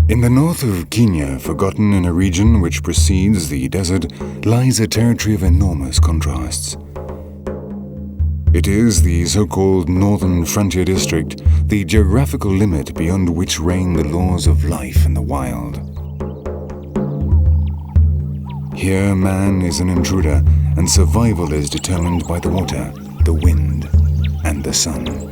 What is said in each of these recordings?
In the north of Kenya, forgotten in a region which precedes the desert, lies a territory of enormous contrasts. It is the so-called Northern Frontier District, the geographical limit beyond which reign the laws of life in the wild. Here, man is an intruder, and survival is determined by the water, the wind, and the sun.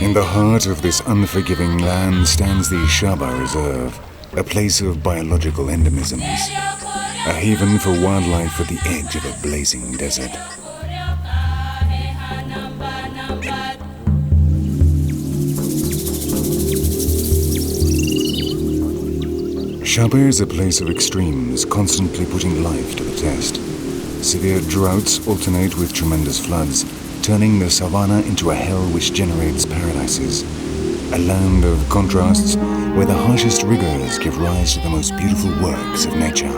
In the heart of this unforgiving land stands the Shaba Reserve, a place of biological endemisms, a haven for wildlife at the edge of a blazing desert. Shaba is a place of extremes, constantly putting life to the test. Severe droughts alternate with tremendous floods, turning the savannah into a hell which generates paradises. A land of contrasts where the harshest rigors give rise to the most beautiful works of nature.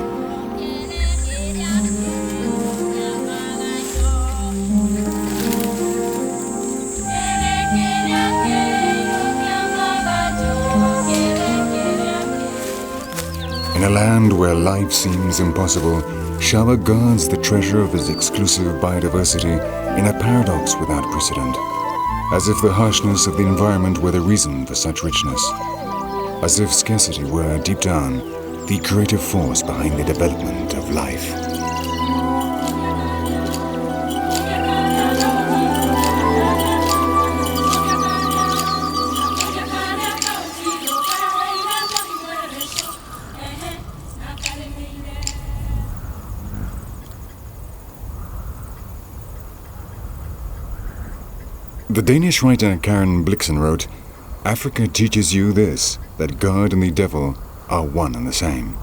In a land where life seems impossible, Shaba guards the treasure of its exclusive biodiversity in a paradox without precedent, as if the harshness of the environment were the reason for such richness, as if scarcity were, deep down, the creative force behind the development of life. The Danish writer Karen Blixen wrote, "Africa teaches you this, that God and the devil are one and the same."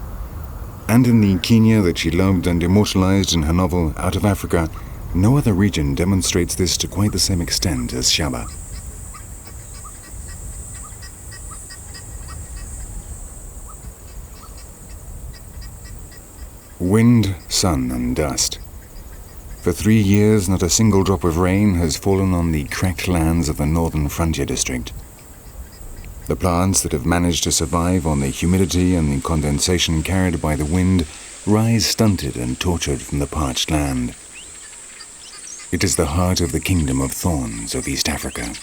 And in the Kenya that she loved and immortalized in her novel Out of Africa, no other region demonstrates this to quite the same extent as Shaba. Wind, sun, and dust. For 3 years, not a single drop of rain has fallen on the cracked lands of the Northern Frontier District. The plants that have managed to survive on the humidity and the condensation carried by the wind rise stunted and tortured from the parched land. It is the heart of the kingdom of thorns of East Africa.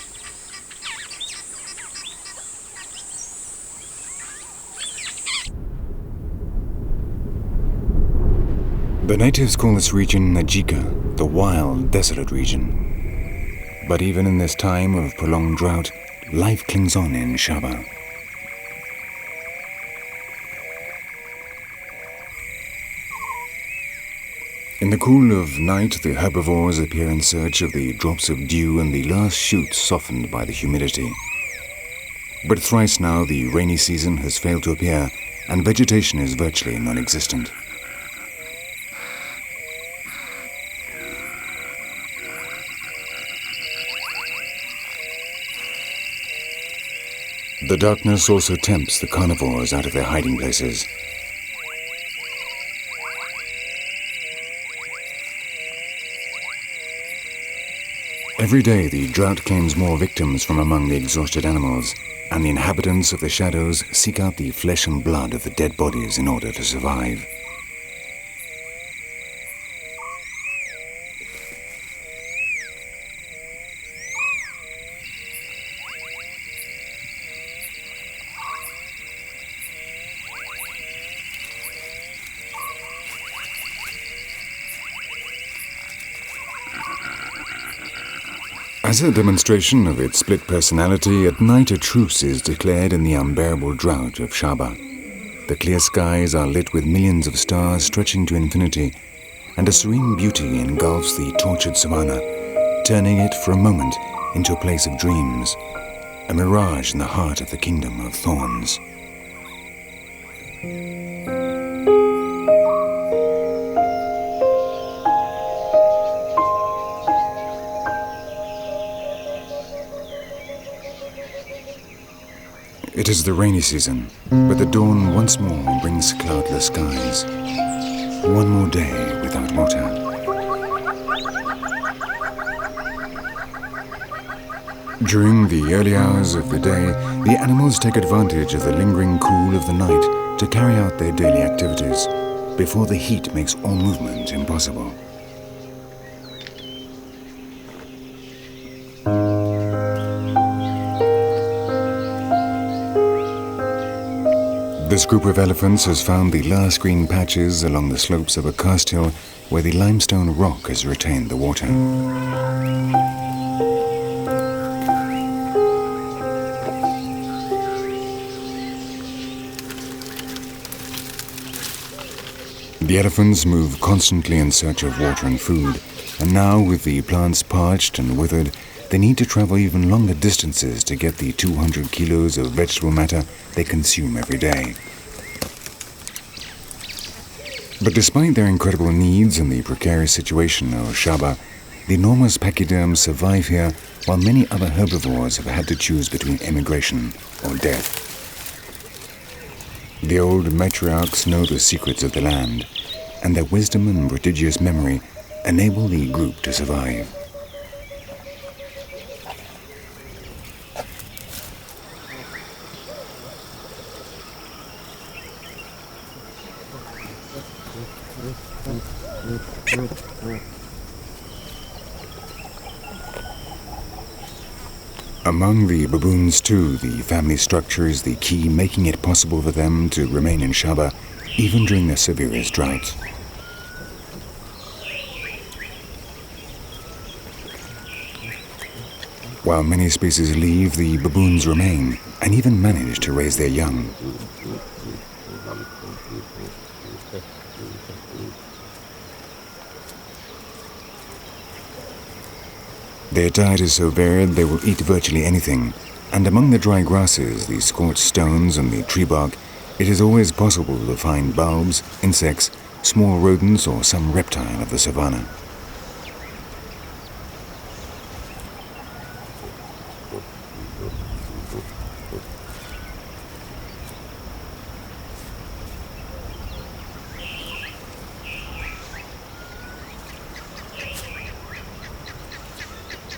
The natives call this region Najika, the wild, desolate region. But even in this time of prolonged drought, life clings on in Shaba. In the cool of night, the herbivores appear in search of the drops of dew and the last shoots softened by the humidity. But thrice now the rainy season has failed to appear, and vegetation is virtually non-existent. The darkness also tempts the carnivores out of their hiding places. Every day the drought claims more victims from among the exhausted animals, and the inhabitants of the shadows seek out the flesh and blood of the dead bodies in order to survive. As a demonstration of its split personality, at night a truce is declared in the unbearable drought of Shaba. The clear skies are lit with millions of stars stretching to infinity, and a serene beauty engulfs the tortured savannah, turning it for a moment into a place of dreams, a mirage in the heart of the kingdom of thorns. It It is the rainy season, but the dawn once more brings cloudless skies. One more day without water. During the early hours of the day, the animals take advantage of the lingering cool of the night to carry out their daily activities, before the heat makes all movement impossible. This group of elephants has found the last green patches along the slopes of a karst hill where the limestone rock has retained the water. The elephants move constantly in search of water and food, and now with the plants parched and withered, they need to travel even longer distances to get the 200 kilos of vegetable matter they consume every day. But despite their incredible needs and the precarious situation of Shaba, the enormous pachyderms survive here while many other herbivores have had to choose between emigration or death. The old matriarchs know the secrets of the land, and their wisdom and prodigious memory enable the group to survive. Among the baboons too, the family structure is the key, making it possible for them to remain in Shaba even during the severest drought. While many species leave, the baboons remain and even manage to raise their young. Their diet is so varied they will eat virtually anything, and among the dry grasses, the scorched stones and the tree bark, it is always possible to find bulbs, insects, small rodents or some reptile of the savanna.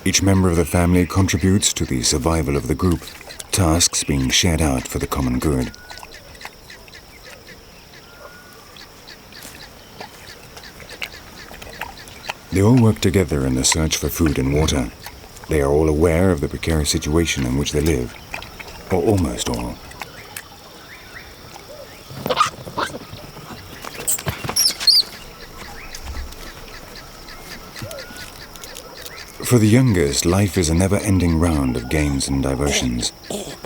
Each member of the family contributes to the survival of the group, tasks being shared out for the common good. They all work together in the search for food and water. They are all aware of the precarious situation in which they live, or almost all. For the youngest, life is a never-ending round of games and diversions.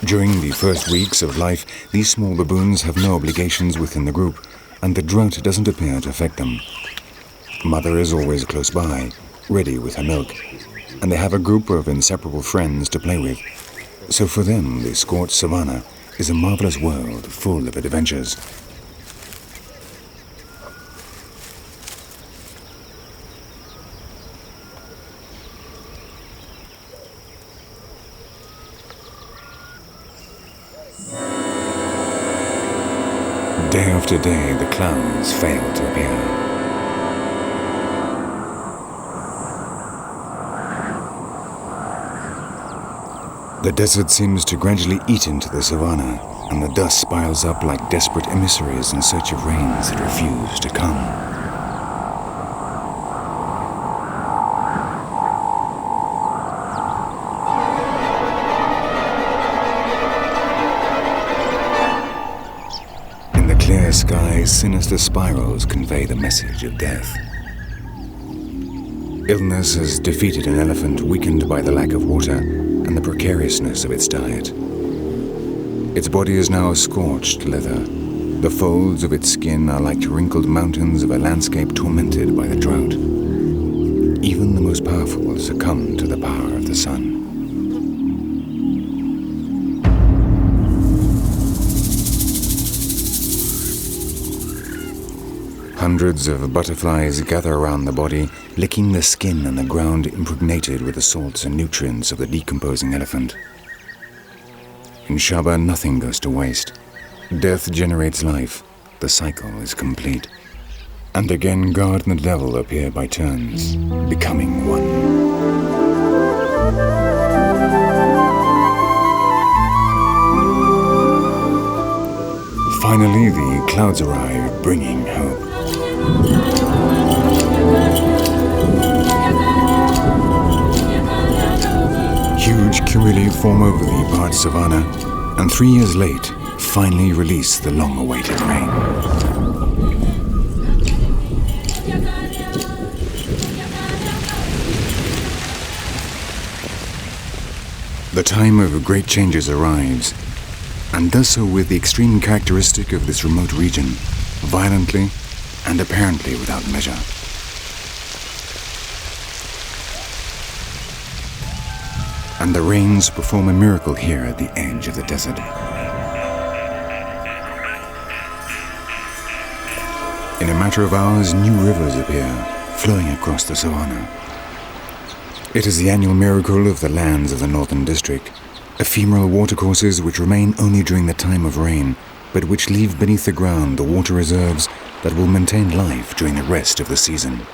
During the first weeks of life, these small baboons have no obligations within the group, and the drought doesn't appear to affect them. Mother is always close by, ready with her milk, and they have a group of inseparable friends to play with. So for them, the scorched savanna is a marvelous world full of adventures. Day after day, the clouds fail to appear. The desert seems to gradually eat into the savanna, and the dust piles up like desperate emissaries in search of rains that refuse to come. Clear skies, sinister spirals convey the message of death. Illness has defeated an elephant weakened by the lack of water and the precariousness of its diet. Its body is now scorched leather. The folds of its skin are like wrinkled mountains of a landscape tormented by the drought. Even the most powerful succumb to the power of the sun. Hundreds of butterflies gather around the body, licking the skin and the ground impregnated with the salts and nutrients of the decomposing elephant. In Shaba, nothing goes to waste. Death generates life. The cycle is complete. And again, God and the devil appear by turns, becoming one. Finally, the clouds arrive, bringing hope. Huge cumuli form over the parched savanna, and 3 years late, finally release the long-awaited rain. The time of great changes arrives, and does so with the extreme characteristic of this remote region, violently and apparently without measure. And the rains perform a miracle here at the edge of the desert. In a matter of hours, new rivers appear, flowing across the savanna. It is the annual miracle of the lands of the northern district, ephemeral watercourses which remain only during the time of rain, but which leave beneath the ground the water reserves that will maintain life during the rest of the season.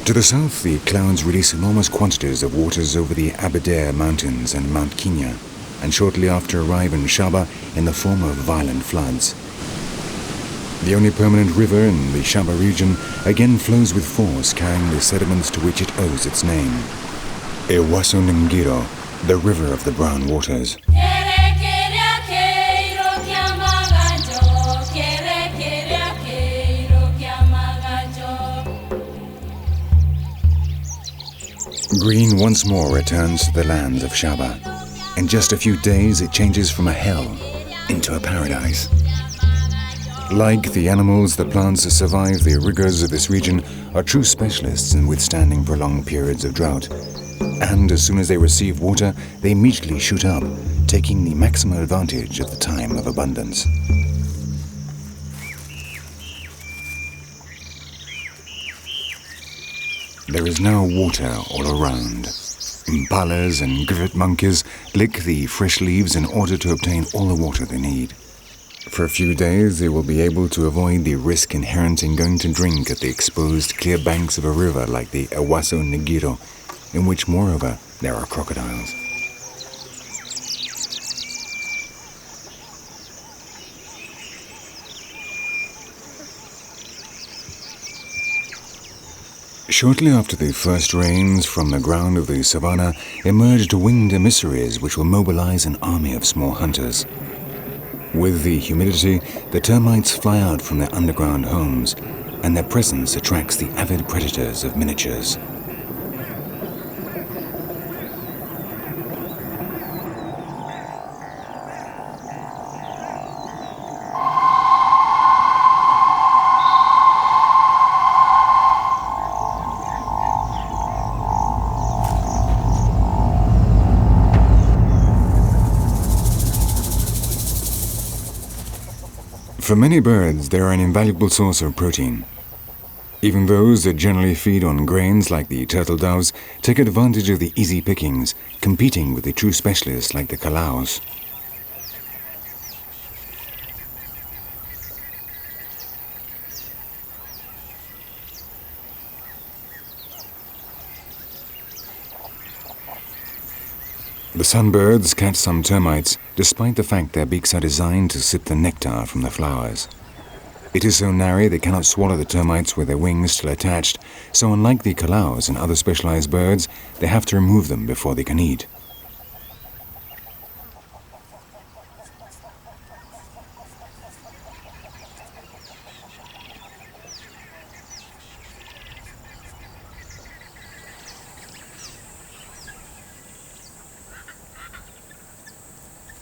To the south, the clouds release enormous quantities of waters over the Aberdare Mountains and Mount Kenya, and shortly after arrive in Shaba in the form of violent floods. The only permanent river in the Shaba region again flows with force, carrying the sediments to which it owes its name. Ngiro, the river of the brown waters. Green once more returns to the lands of Shaba. In just a few days, it changes from a hell into a paradise. Like the animals, the plants that survive the rigors of this region are true specialists in withstanding prolonged periods of drought. And as soon as they receive water, they immediately shoot up, taking the maximum advantage of the time of abundance. There is now water all around. Impalas and grivet monkeys lick the fresh leaves in order to obtain all the water they need. For a few days, they will be able to avoid the risk inherent in going to drink at the exposed clear banks of a river like the Ngiro, in which, moreover, there are crocodiles. Shortly after the first rains, from the ground of the savanna emerged winged emissaries which will mobilize an army of small hunters. With the humidity, the termites fly out from their underground homes, and their presence attracts the avid predators of miniatures. For many birds, they are an invaluable source of protein. Even those that generally feed on grains like the turtle doves take advantage of the easy pickings, competing with the true specialists like the calaos. The sunbirds catch some termites, despite the fact their beaks are designed to sip the nectar from the flowers. It is so narrow they cannot swallow the termites with their wings still attached, so unlike the calaos and other specialized birds, they have to remove them before they can eat.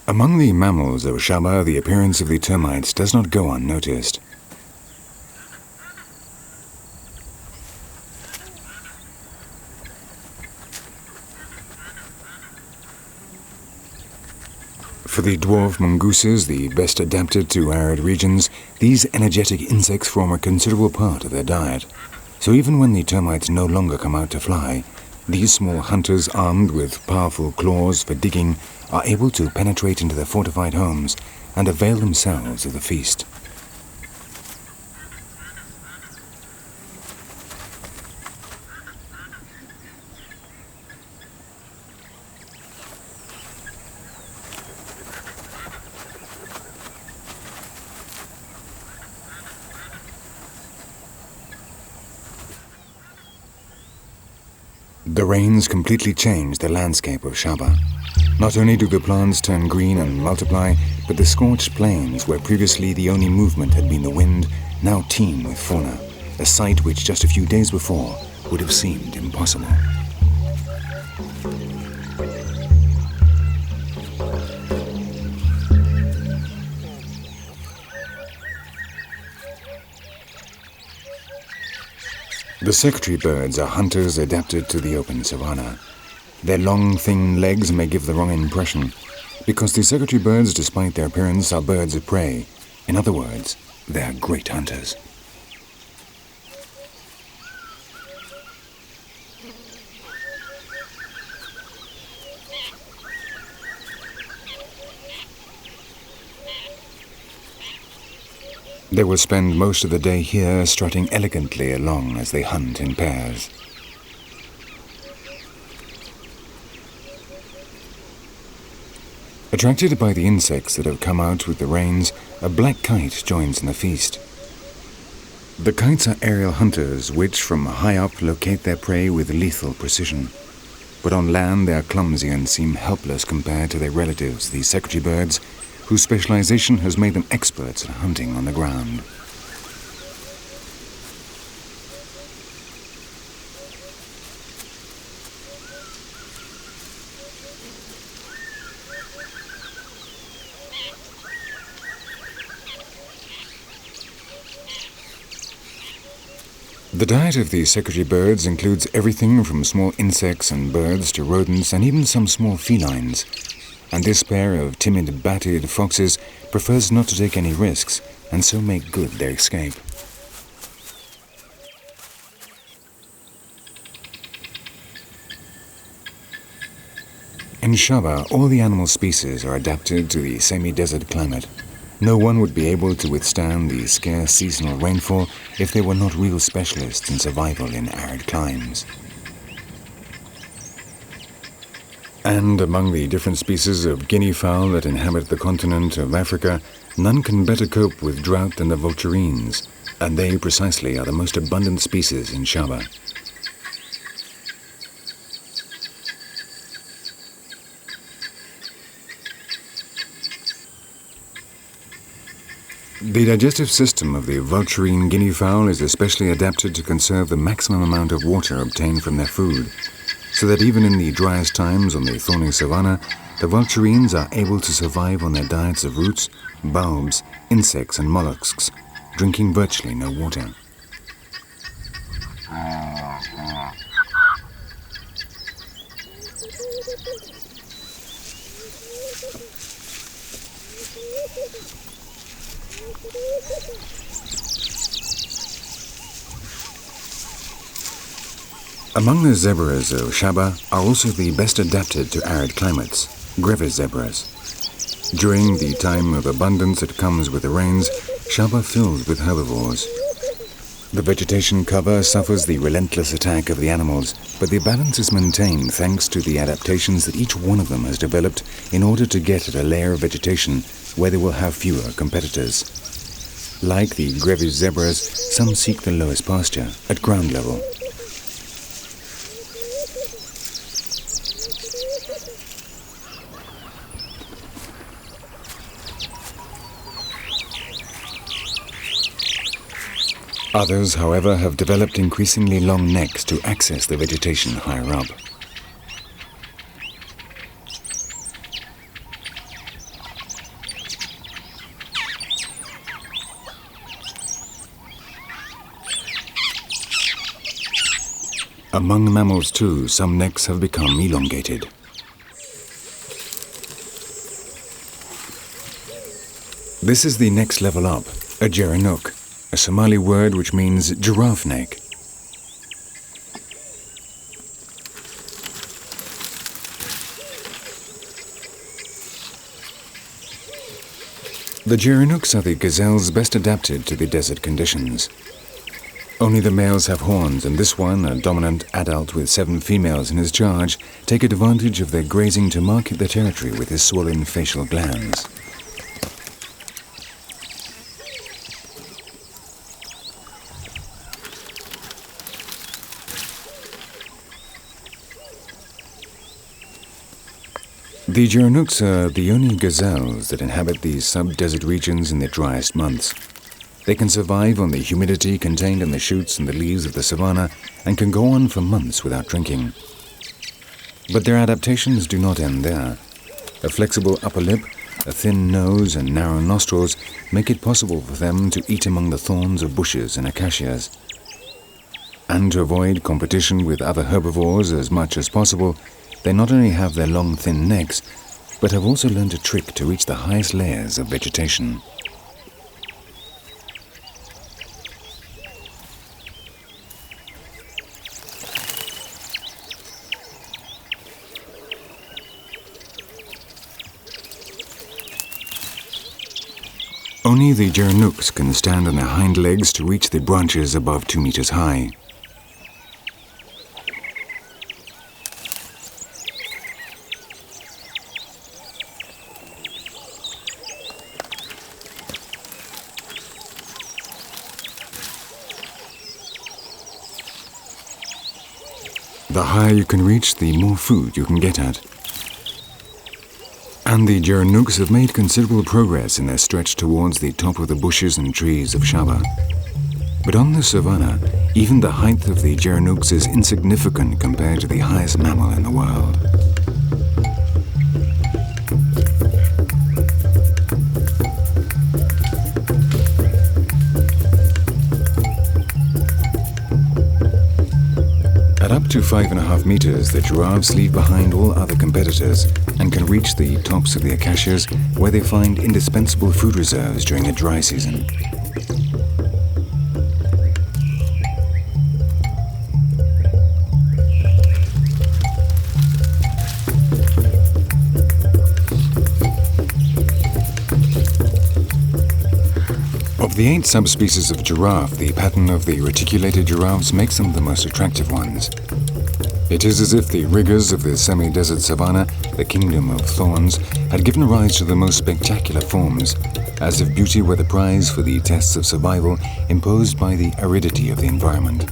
Among the mammals of Shaba, the appearance of the termites does not go unnoticed. For the dwarf mongooses, the best adapted to arid regions, these energetic insects form a considerable part of their diet. So even when the termites no longer come out to fly, these small hunters armed with powerful claws for digging are able to penetrate into their fortified homes and avail themselves of the feast. The rains completely changed the landscape of Shaba. Not only do the plants turn green and multiply, but the scorched plains, where previously the only movement had been the wind, now teem with fauna, a sight which just a few days before would have seemed impossible. The secretary birds are hunters adapted to the open savanna. Their long, thin legs may give the wrong impression, because the secretary birds, despite their appearance, are birds of prey. In other words, they are great hunters. They will spend most of the day here, strutting elegantly along as they hunt in pairs. Attracted by the insects that have come out with the rains, a black kite joins in the feast. The kites are aerial hunters which, from high up, locate their prey with lethal precision. But on land they are clumsy and seem helpless compared to their relatives, the secretary birds, whose specialization has made them experts at hunting on the ground. The diet of the secretary birds includes everything from small insects and birds to rodents and even some small felines. And this pair of timid, batted foxes prefers not to take any risks, and so make good their escape. In Shaba, all the animal species are adapted to the semi-desert climate. No one would be able to withstand the scarce seasonal rainfall if they were not real specialists in survival in arid climes. And among the different species of guinea fowl that inhabit the continent of Africa, none can better cope with drought than the vulturines, and they precisely are the most abundant species in Shaba. The digestive system of the vulturine guinea fowl is especially adapted to conserve the maximum amount of water obtained from their food, so that even in the driest times on the thorny savanna, the vulturines are able to survive on their diets of roots, bulbs, insects and mollusks, drinking virtually no water. Among the zebras of Shaba are also the best adapted to arid climates, Grevy's zebras. During the time of abundance that comes with the rains, Shaba fills with herbivores. The vegetation cover suffers the relentless attack of the animals, but the balance is maintained thanks to the adaptations that each one of them has developed in order to get at a layer of vegetation where they will have fewer competitors. Like the Grevy's zebras, some seek the lowest pasture, at ground level. Others, however, have developed increasingly long necks to access the vegetation higher up. Among mammals too, some necks have become elongated. This is the next level up, a Gerenuk, a Somali word which means giraffe neck. The Gerenuks are the gazelles best adapted to the desert conditions. Only the males have horns, and this one, a dominant adult with 7 females in his charge, take advantage of their grazing to mark their territory with his swollen facial glands. The Gerenuks are the only gazelles that inhabit these sub-desert regions in the driest months. They can survive on the humidity contained in the shoots and the leaves of the savanna and can go on for months without drinking. But their adaptations do not end there. A flexible upper lip, a thin nose and narrow nostrils make it possible for them to eat among the thorns of bushes and acacias. And to avoid competition with other herbivores as much as possible, they not only have their long thin necks, but have also learned a trick to reach the highest layers of vegetation. Only the Gerenuks can stand on their hind legs to reach the branches above 2 meters high. The higher you can reach, the more food you can get at. And the Gerenuks have made considerable progress in their stretch towards the top of the bushes and trees of Shaba. But on the savanna, even the height of the Gerenuks is insignificant compared to the highest mammal in the world. At up to 5.5 meters, the giraffes leave behind all other competitors and can reach the tops of the acacias where they find indispensable food reserves during the dry season. Of the 8 subspecies of giraffe, the pattern of the reticulated giraffes makes them the most attractive ones. It is as if the rigors of the semi-desert savanna, the kingdom of thorns, had given rise to the most spectacular forms, as if beauty were the prize for the tests of survival imposed by the aridity of the environment.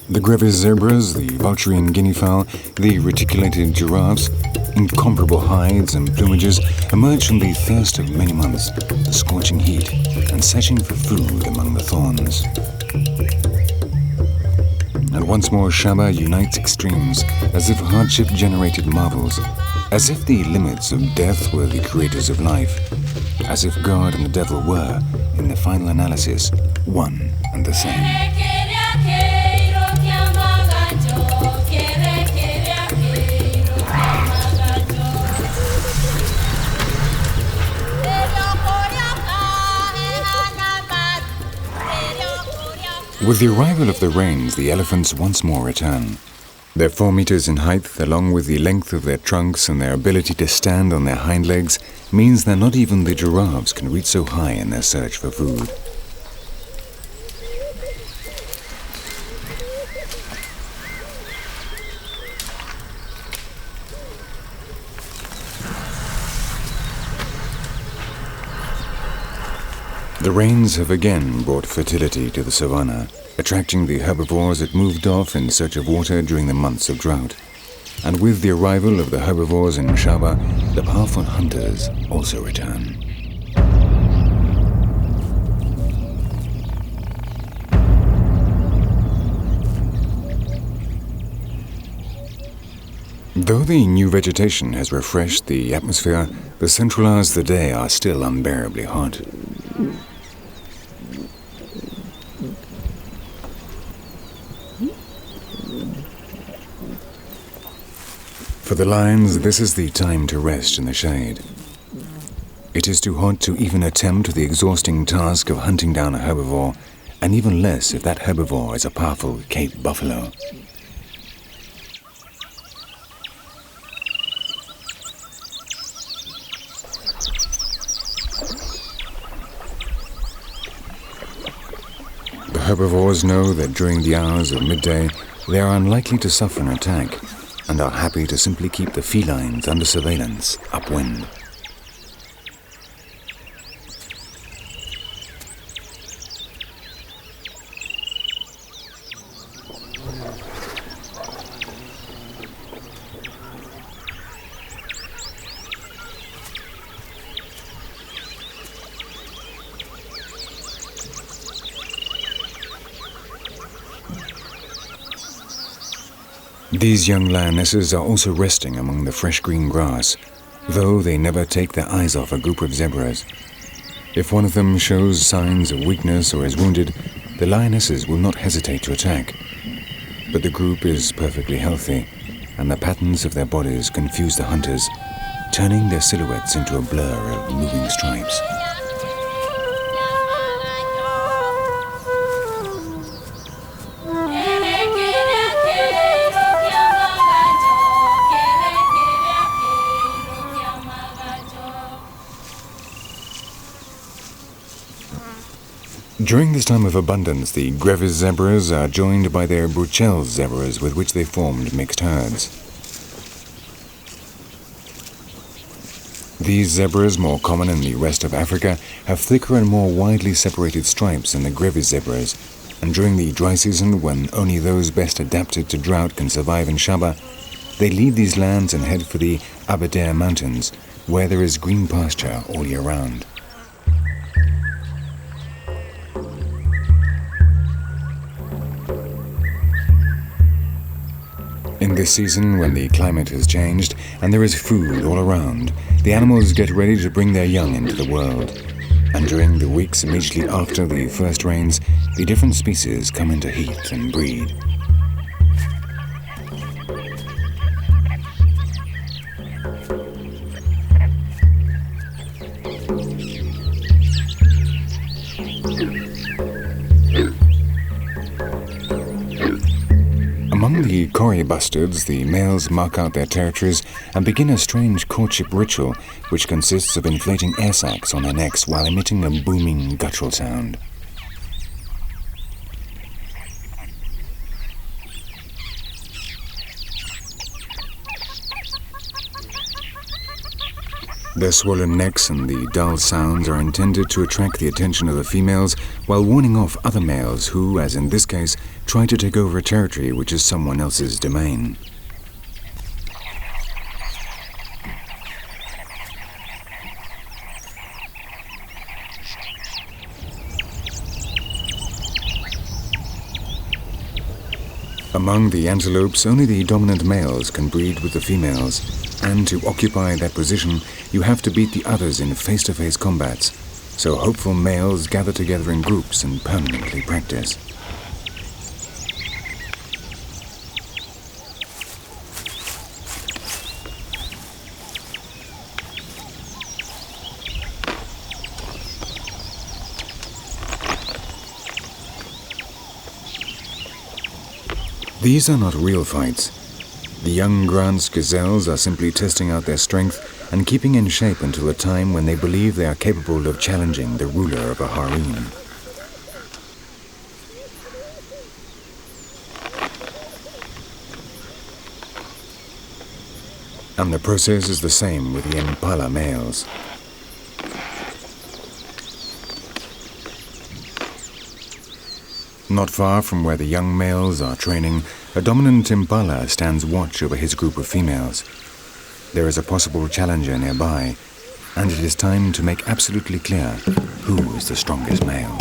The Grevy's zebras, the vulturine guinea fowl, the reticulated giraffes, incomparable hides and plumages emerge from the thirst of many months, the scorching heat, and searching for food among the thorns. And once more Shaba unites extremes, as if hardship generated marvels, as if the limits of death were the creators of life, as if God and the devil were, in the final analysis, one and the same. With the arrival of the rains, the elephants once more return. Their 4 meters in height, along with the length of their trunks and their ability to stand on their hind legs, means that not even the giraffes can reach so high in their search for food. The rains have again brought fertility to the savanna, attracting the herbivores that moved off in search of water during the months of drought. And with the arrival of the herbivores in Shaba, the powerful hunters also return. Though the new vegetation has refreshed the atmosphere, the central hours of the day are still unbearably hot. For the lions, this is the time to rest in the shade. It is too hot to even attempt the exhausting task of hunting down a herbivore, and even less if that herbivore is a powerful Cape buffalo. herbivores know that during the hours of midday, they are unlikely to suffer an attack and are happy to simply keep the felines under surveillance upwind. These young lionesses are also resting among the fresh green grass, though they never take their eyes off a group of zebras. If one of them shows signs of weakness or is wounded, the lionesses will not hesitate to attack. But the group is perfectly healthy, and the patterns of their bodies confuse the hunters, turning their silhouettes into a blur of moving stripes. During this time of abundance, the Grevy's zebras are joined by their Bruchell's zebras, with which they formed mixed herds. These zebras, more common in the rest of Africa, have thicker and more widely separated stripes than the Grevy's zebras, and during the dry season, when only those best adapted to drought can survive in Shaba, they leave these lands and head for the Aberdare Mountains, where there is green pasture all year round. In this season, when the climate has changed and there is food all around, the animals get ready to bring their young into the world. And during the weeks immediately after the first rains, the different species come into heat and breed. Among the Kori bustards, the males mark out their territories and begin a strange courtship ritual which consists of inflating air sacs on their necks while emitting a booming guttural sound. Their swollen necks and the dull sounds are intended to attract the attention of the females while warning off other males who, as in this case, try to take over a territory which is someone else's domain. Among the antelopes, only the dominant males can breed with the females, and to occupy that position, you have to beat the others in face-to-face combats, so hopeful males gather together in groups and permanently practice. These are not real fights. The young Grant's gazelles are simply testing out their strength and keeping in shape until the time when they believe they are capable of challenging the ruler of a harem. And the process is the same with the impala males. Not far from where the young males are training, a dominant impala stands watch over his group of females. There is a possible challenger nearby, and it is time to make absolutely clear who is the strongest male.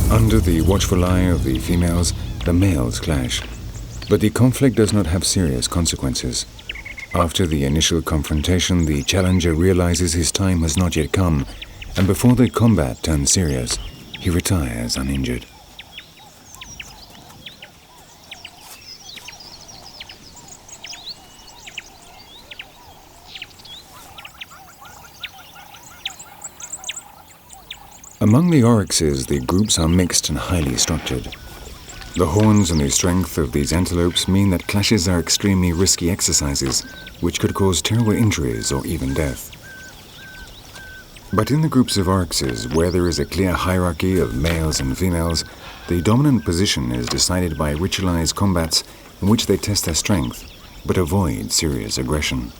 Under the watchful eye of the females, the males clash. But the conflict does not have serious consequences. After the initial confrontation, the challenger realizes his time has not yet come, and before the combat turns serious, he retires uninjured. Among the oryxes, the groups are mixed and highly structured. The horns and the strength of these antelopes mean that clashes are extremely risky exercises, which could cause terrible injuries or even death. But in the groups of oryxes, where there is a clear hierarchy of males and females, the dominant position is decided by ritualized combats in which they test their strength, but avoid serious aggression.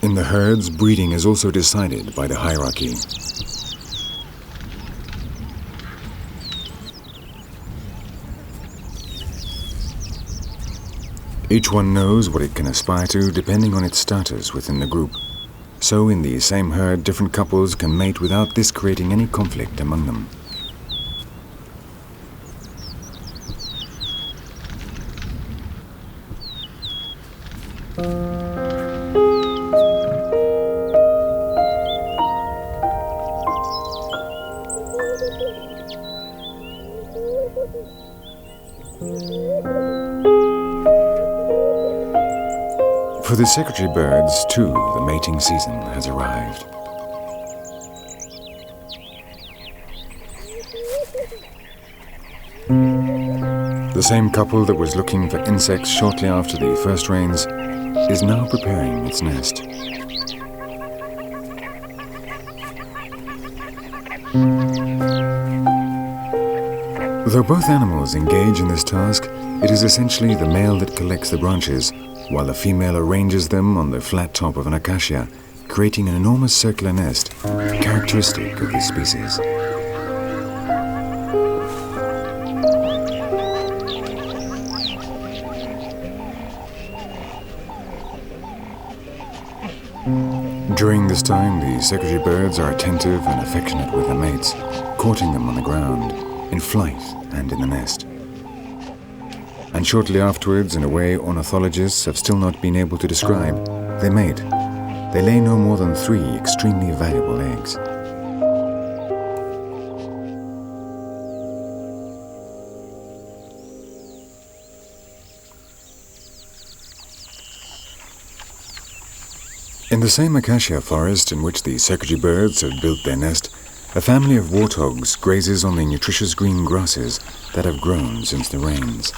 In the herds, breeding is also decided by the hierarchy. Each one knows what it can aspire to depending on its status within the group. So in the same herd, different couples can mate without this creating any conflict among them. For the secretary birds, too, the mating season has arrived. The same couple that was looking for insects shortly after the first rains is now preparing its nest. Though both animals engage in this task, it is essentially the male that collects the branches, while the female arranges them on the flat top of an acacia, creating an enormous circular nest, characteristic of this species. During this time, the secretary birds are attentive and affectionate with their mates, courting them on the ground, in flight and in the nest. And shortly afterwards, in a way ornithologists have still not been able to describe, they mate. They lay no more than 3 extremely valuable eggs. In the same acacia forest in which the secretary birds have built their nest, a family of warthogs grazes on the nutritious green grasses that have grown since the rains.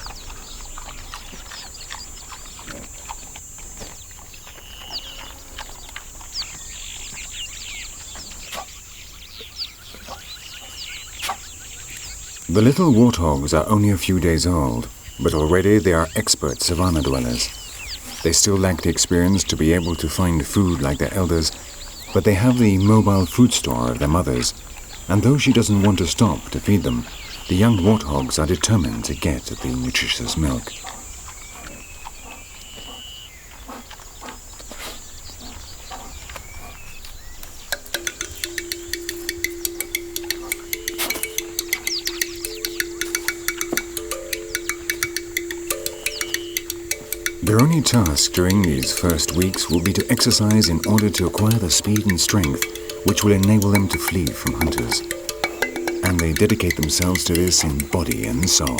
The little warthogs are only a few days old, but already they are expert savanna dwellers. They still lack the experience to be able to find food like their elders, but they have the mobile food store of their mothers, and though she doesn't want to stop to feed them, the young warthogs are determined to get at the nutritious milk. Their only task during these first weeks will be to exercise in order to acquire the speed and strength which will enable them to flee from hunters. And they dedicate themselves to this in body and soul.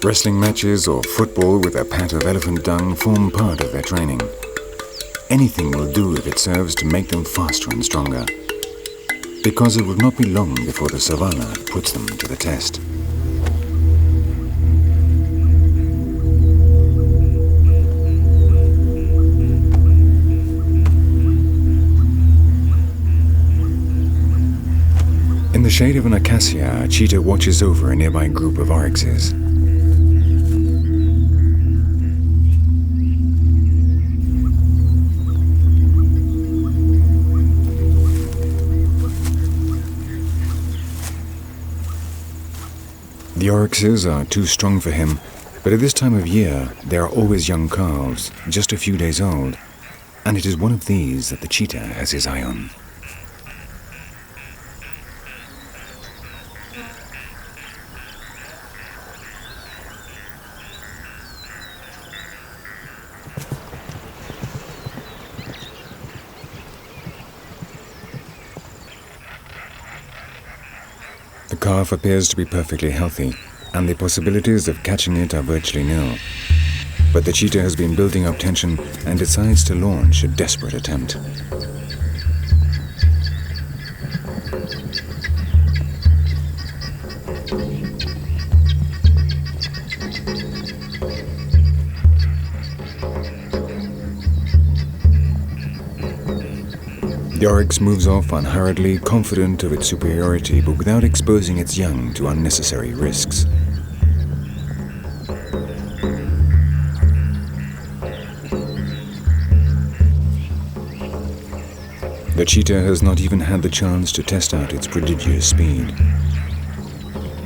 Wrestling matches or football with a pat of elephant dung form part of their training. Anything will do if it serves to make them faster and stronger, because it will not be long before the savannah puts them to the test. In the shade of an acacia, a cheetah watches over a nearby group of oryxes. The oryxes are too strong for him, but at this time of year they are always young calves, just a few days old, and it is one of these that the cheetah has his eye on. calf appears to be perfectly healthy, and the possibilities of catching it are virtually nil. But the cheetah has been building up tension and decides to launch a desperate attempt. The oryx moves off unhurriedly, confident of its superiority, but without exposing its young to unnecessary risks. The cheetah has not even had the chance to test out its prodigious speed.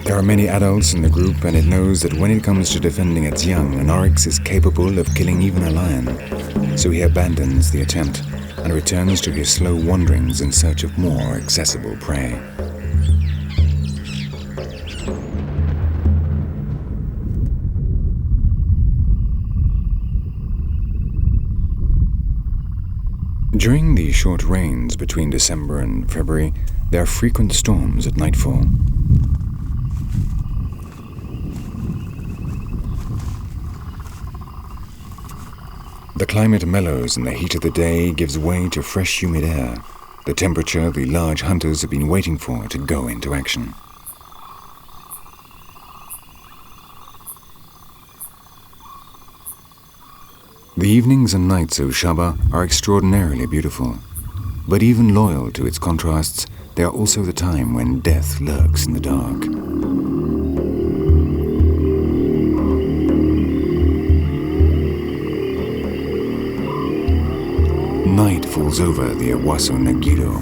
There are many adults in the group, and it knows that when it comes to defending its young, an oryx is capable of killing even a lion, so he abandons the attempt and returns to his slow wanderings in search of more accessible prey. During the short rains between December and February, there are frequent storms at nightfall. The climate mellows and the heat of the day gives way to fresh, humid air, the temperature the large hunters have been waiting for to go into action. The evenings and nights of Shaba are extraordinarily beautiful, but even loyal to its contrasts, they are also the time when death lurks in the dark. Night falls over the Ewaso Nagido.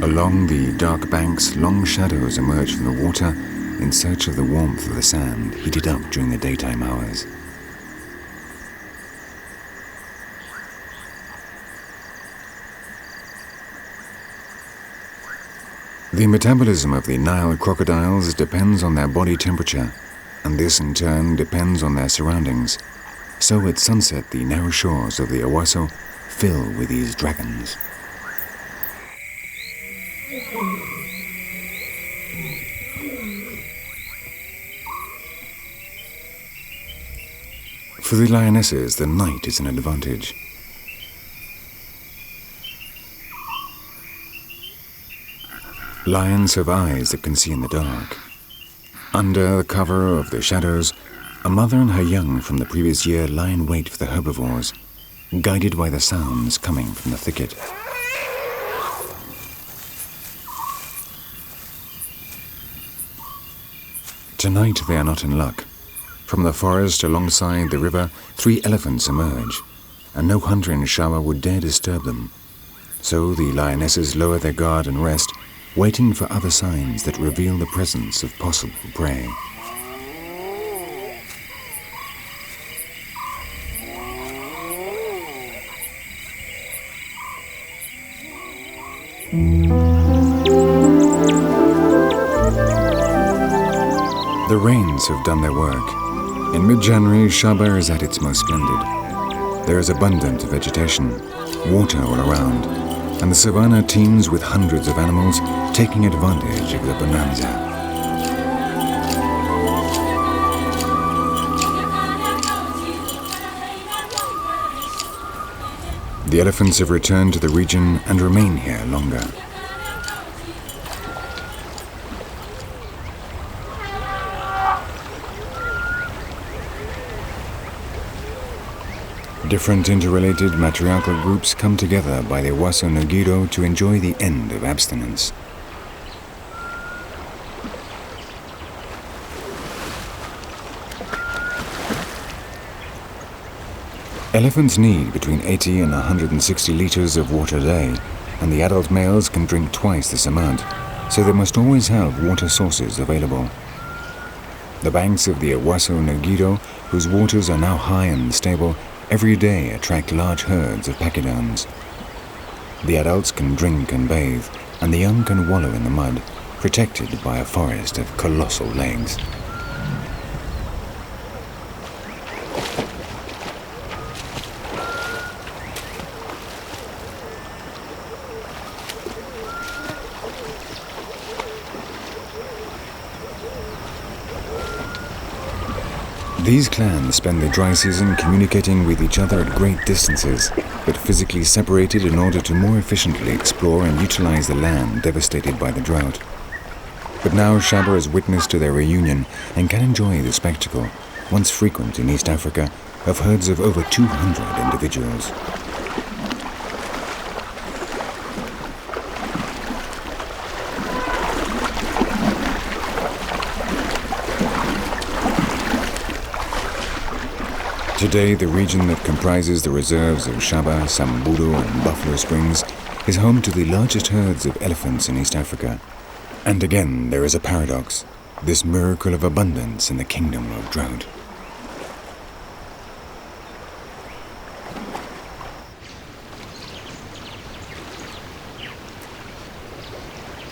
Along the dark banks, long shadows emerge from the water in search of the warmth of the sand heated up during the daytime hours. The metabolism of the Nile crocodiles depends on their body temperature, and this in turn depends on their surroundings. So at sunset the narrow shores of the Ewaso fill with these dragons. For the lionesses, the night is an advantage. Lions have eyes that can see in the dark. Under the cover of the shadows, a mother and her young from the previous year lie in wait for the herbivores, guided by the sounds coming from the thicket. Tonight they are not in luck. From the forest alongside the river, 3 elephants emerge, and no hunter in Shaba would dare disturb them. So the lionesses lower their guard and rest, waiting for other signs that reveal the presence of possible prey. The rains have done their work. In mid-January, Shaba is at its most splendid. There is abundant vegetation, water all around, and the savannah teems with hundreds of animals taking advantage of the bonanza. The elephants have returned to the region and remain here longer. Different interrelated matriarchal groups come together by the Ewaso Nagido to enjoy the end of abstinence. Elephants need between 80 and 160 liters of water a day, and the adult males can drink twice this amount, so they must always have water sources available. The banks of the Ewaso Nagido, whose waters are now high and stable, every day attract large herds of pachyderms. The adults can drink and bathe, and the young can wallow in the mud, protected by a forest of colossal legs. These clans spend the dry season communicating with each other at great distances, but physically separated in order to more efficiently explore and utilize the land devastated by the drought. But now Shaba is witness to their reunion and can enjoy the spectacle, once frequent in East Africa, of herds of over 200 individuals. Today, the region that comprises the reserves of Shaba, Samburu and Buffalo Springs is home to the largest herds of elephants in East Africa. And again, there is a paradox, this miracle of abundance in the kingdom of drought.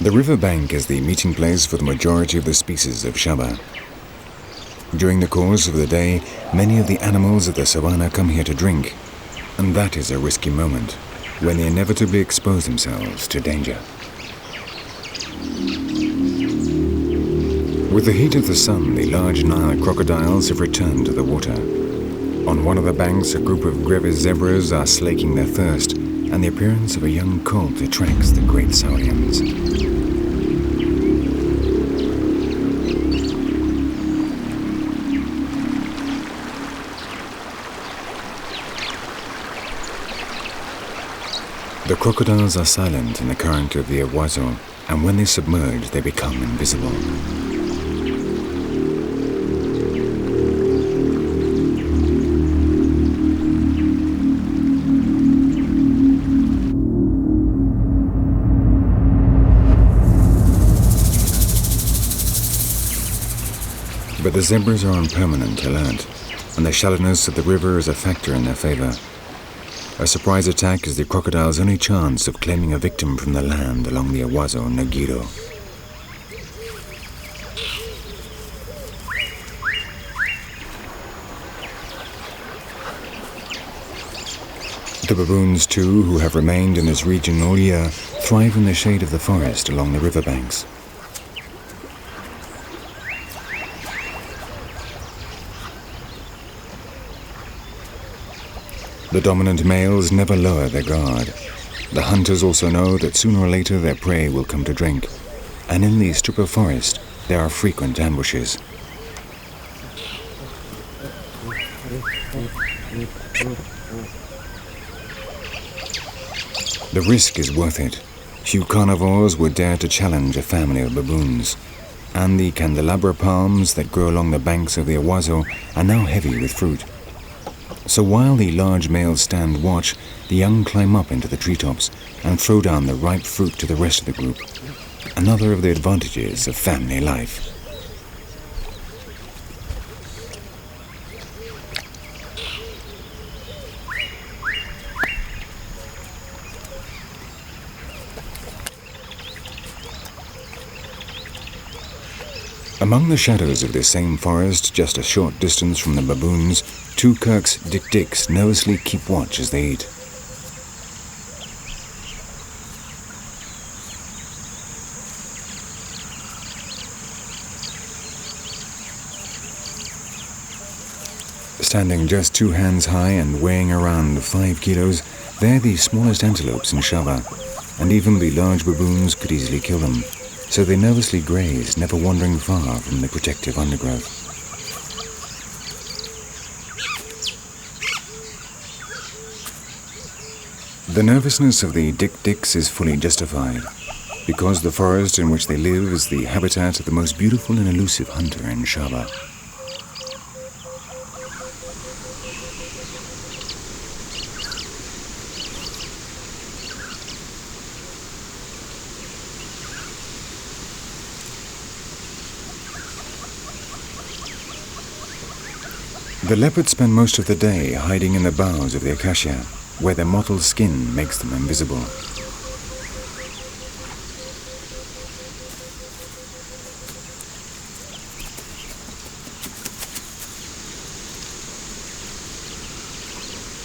The riverbank is the meeting place for the majority of the species of Shaba. During the course of the day, many of the animals of the savannah come here to drink, and that is a risky moment, when they inevitably expose themselves to danger. With the heat of the sun, the large Nile crocodiles have returned to the water. On one of the banks, a group of Grevy's zebras are slaking their thirst, and the appearance of a young colt attracts the great saurians. The crocodiles are silent in the current of the Owasso, and when they submerge, they become invisible. But the zebras are on permanent alert, and the shallowness of the river is a factor in their favor. A surprise attack is the crocodile's only chance of claiming a victim from the land along the Owasso Nagiro. The baboons, too, who have remained in this region all year, thrive in the shade of the forest along the riverbanks. The dominant males never lower their guard. The hunters also know that sooner or later their prey will come to drink, and in the strip of forest there are frequent ambushes. The risk is worth it. Few carnivores would dare to challenge a family of baboons, and the candelabra palms that grow along the banks of the Owasso are now heavy with fruit. So while the large males stand watch, the young climb up into the treetops and throw down the ripe fruit to the rest of the group. Another of the advantages of family life. Among the shadows of this same forest, just a short distance from the baboons, two Kirk's dik-diks nervously keep watch as they eat. Standing just 2 hands high and weighing around 5 kilos, they're the smallest antelopes in Shaba, and even the large baboons could easily kill them. So they nervously graze, never wandering far from the protective undergrowth. The nervousness of the dik-diks is fully justified, because the forest in which they live is the habitat of the most beautiful and elusive hunter in Shaba. The leopards spend most of the day hiding in the boughs of the acacia, where their mottled skin makes them invisible.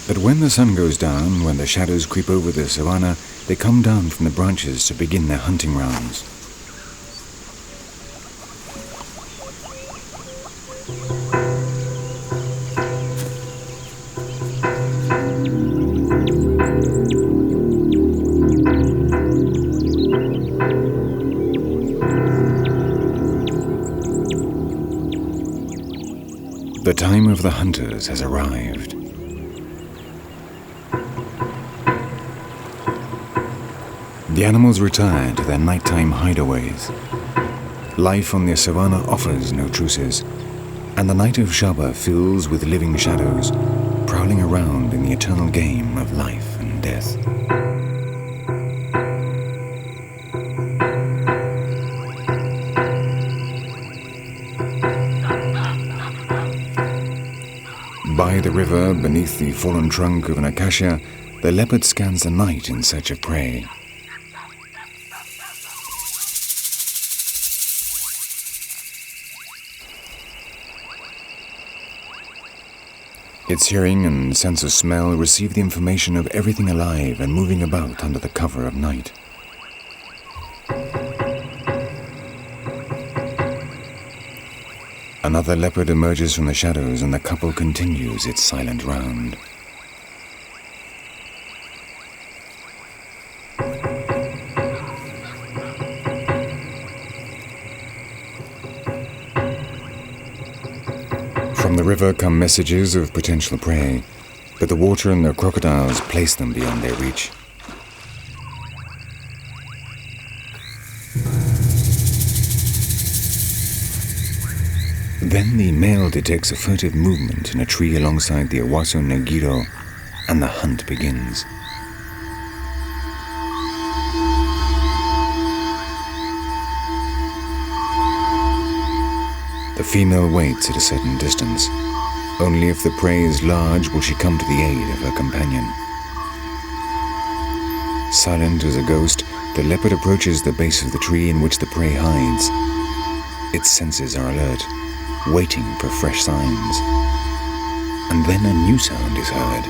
But when the sun goes down, when the shadows creep over the savannah, they come down from the branches to begin their hunting rounds. The time of the hunters has arrived. The animals retire to their nighttime hideaways. Life on the savannah offers no truces, and the night of Shaba fills with living shadows, prowling around in the eternal game of life and death. By the river, beneath the fallen trunk of an acacia, the leopard scans the night in search of prey. Its hearing and sense of smell receive the information of everything alive and moving about under the cover of night. Another leopard emerges from the shadows and the couple continues its silent round. From the river come messages of potential prey, but the water and the crocodiles place them beyond their reach. Then the male detects a furtive movement in a tree alongside the Owasso Negiro, and the hunt begins. The female waits at a certain distance. Only if the prey is large will she come to the aid of her companion. Silent as a ghost, the leopard approaches the base of the tree in which the prey hides. Its senses are alert, waiting for fresh signs. And then a new sound is heard.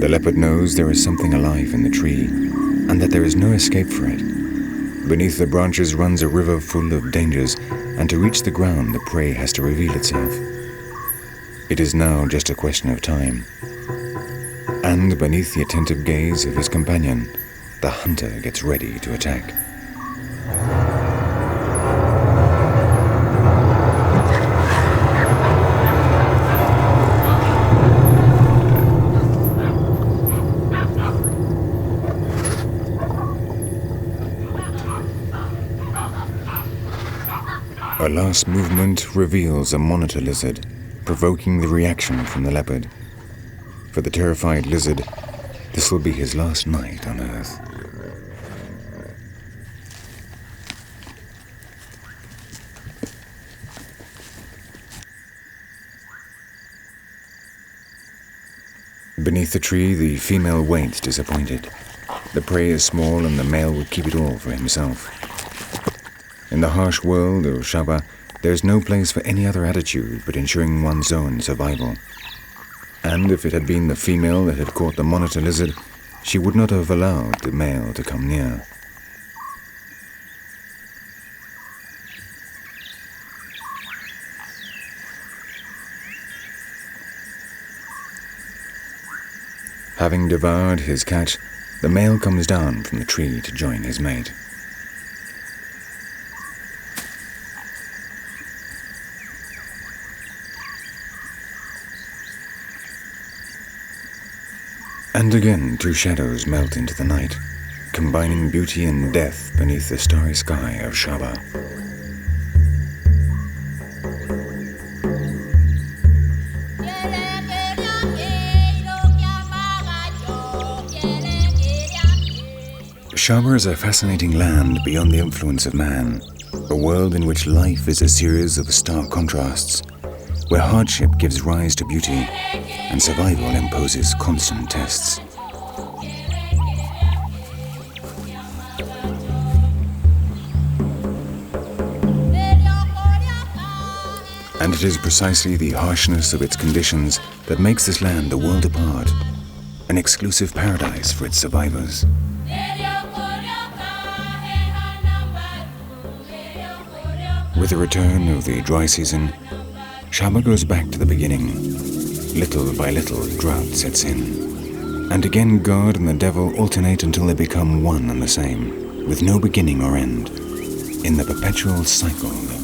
The leopard knows there is something alive in the tree, and that there is no escape for it. Beneath the branches runs a river full of dangers, and to reach the ground the prey has to reveal itself. It is now just a question of time. And beneath the attentive gaze of his companion, the hunter gets ready to attack. A last movement reveals a monitor lizard, provoking the reaction from the leopard. For the terrified lizard, this will be his last night on Earth. Beneath the tree, the female waits disappointed. The prey is small and the male would keep it all for himself. In the harsh world of Shaba, there is no place for any other attitude but ensuring one's own survival. And if it had been the female that had caught the monitor lizard, she would not have allowed the male to come near. Having devoured his catch, the male comes down from the tree to join his mate. And again, two shadows melt into the night, combining beauty and death beneath the starry sky of Shaba. Shaba is a fascinating land beyond the influence of man, a world in which life is a series of stark contrasts, where hardship gives rise to beauty, and survival imposes constant tests. And it is precisely the harshness of its conditions that makes this land a world apart, an exclusive paradise for its survivors. With the return of the dry season, Shaba goes back to the beginning. Little by little, drought sets in. And again God and the devil alternate until they become one and the same, with no beginning or end, in the perpetual cycle of